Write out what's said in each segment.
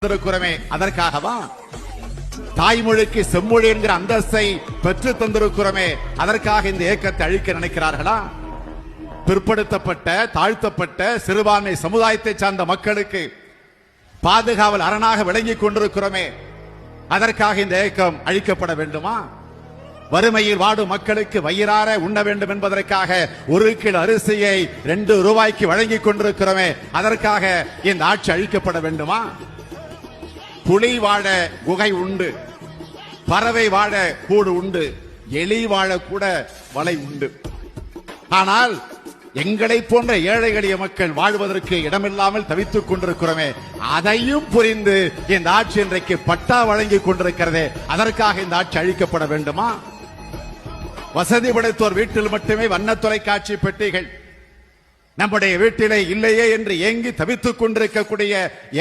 தந்திருக்கிறோமே அதற்காகவா? தாய்மொழிக்கு செம்மொழி என்கிற அந்தஸ்தை பெற்று தந்திருக்கிறோமே அதற்காக இந்த இயக்கத்தை அழிக்க நினைக்கிறார்களா? பிற்படுத்தப்பட்ட தாழ்த்தப்பட்ட சிறுபான்மை சமுதாயத்தை சார்ந்த மக்களுக்கு பாதுகாவல் அரணாக விளங்கிக் கொண்டிருக்கிறோமே அதற்காக இந்த இயக்கம் அழிக்கப்பட வேண்டுமா? வறுமையில் வாடும் மக்களுக்கு வயிறார உண்ண வேண்டும் என்பதற்காக 1 கிலோ அரிசியை 2 ரூபாய்க்கு வழங்கிக் கொண்டிருக்கிறோமே அதற்காக இந்த ஆட்சி அழிக்கப்பட வேண்டுமா? புலி வாழ குகை உண்டு, பறவை வாழ கூடு உண்டு, எலி வாழ கூட வலை உண்டு. ஆனால் எங்களை போன்ற ஏழை எளிய மக்கள் வாழ்வதற்கு இடமில்லாமல் தவித்துக் கொண்டிருக்கிறோமே அதையும் புரிந்து இந்த ஆட்சி இன்றைக்கு பட்டா வழங்கிக் கொண்டிருக்கிறதே அதற்காக இந்த ஆட்சி அழிக்கப்பட வேண்டுமா? வசதி படைத்தோர் வீட்டில் மட்டுமே வண்ண தொலைக்காட்சி பெட்டிகள் நம்முடைய வீட்டிலே இல்லையே என்று ஏங்கி தவித்துக் கொண்டிருக்கக்கூடிய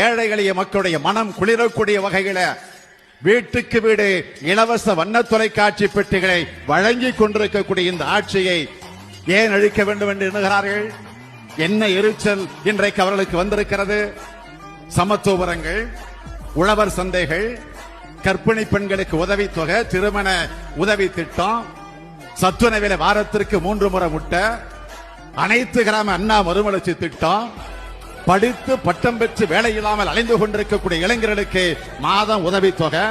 ஏழை எளிய மக்களுடைய மனம் குளிரக்கூடிய வகையில வீட்டுக்கு வீடு இலவச வண்ண தொலைக்காட்சி பெட்டிகளை வழங்கிக் கொண்டிருக்கக்கூடிய இந்த ஆட்சியை ஏன் அழிக்க வேண்டும் என்று எண்ணுகிறார்கள்? என்ன எரிச்சல் இன்றைக்கு அவர்களுக்கு வந்திருக்கிறது? சமத்துவபுரங்கள், உழவர் சந்தைகள், கர்ப்பிணி பெண்களுக்கு உதவித்தொகை, திருமண உதவி திட்டம், சத்துணவில வாரத்திற்கு 3 முறை முட்டை, அனைத்து கிராம அண்ணா மறுமலர்ச்சி திட்டம், படித்து பட்டம் பெற்று வேலை இல்லாமல் அலைந்து கொண்டிருக்கக்கூடிய இளைஞர்களுக்கு மாதம் உதவித்தொகை,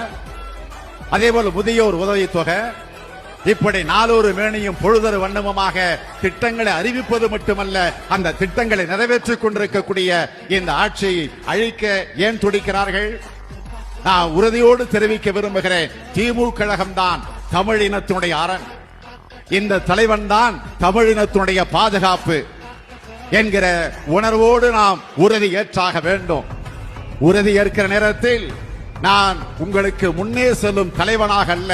அதேபோல் முதியோர் உதவித்தொகை, இப்படி நாளொரு மேனியும் பொழுதொரு வண்ணமுமாக திட்டங்களை அறிவிப்பது மட்டுமல்ல அந்த திட்டங்களை நிறைவேற்றிக் கொண்டிருக்கக்கூடிய இந்த ஆட்சியை அழிக்க ஏன் துடிக்கிறார்கள்? நான் உறுதியோடு தெரிவிக்க விரும்புகிறேன், திமுக கழகம்தான் தமிழினத்தினுடைய அரண், இந்த தலைவன் தான் தமிழினத்தினுடைய பாதுகாப்பு என்கிற உணர்வோடு நாம் உறுதி ஏற்றாக வேண்டும். உறுதி ஏற்கிற நேரத்தில் நான் உங்களுக்கு முன்னே செல்லும் தலைவனாக அல்ல,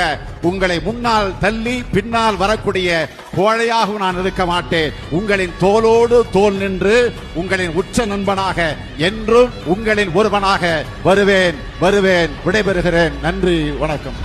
உங்களை முன்னால் தள்ளி பின்னால் வரக்கூடிய கோழையாக நான் இருக்க மாட்டேன். உங்களின் தோளோடு தோள் நின்று உங்களின் உச்ச நண்பனாக என்றும் உங்களின் ஒருவனாக வருவேன். விடைபெறுகிறேன். நன்றி, வணக்கம்.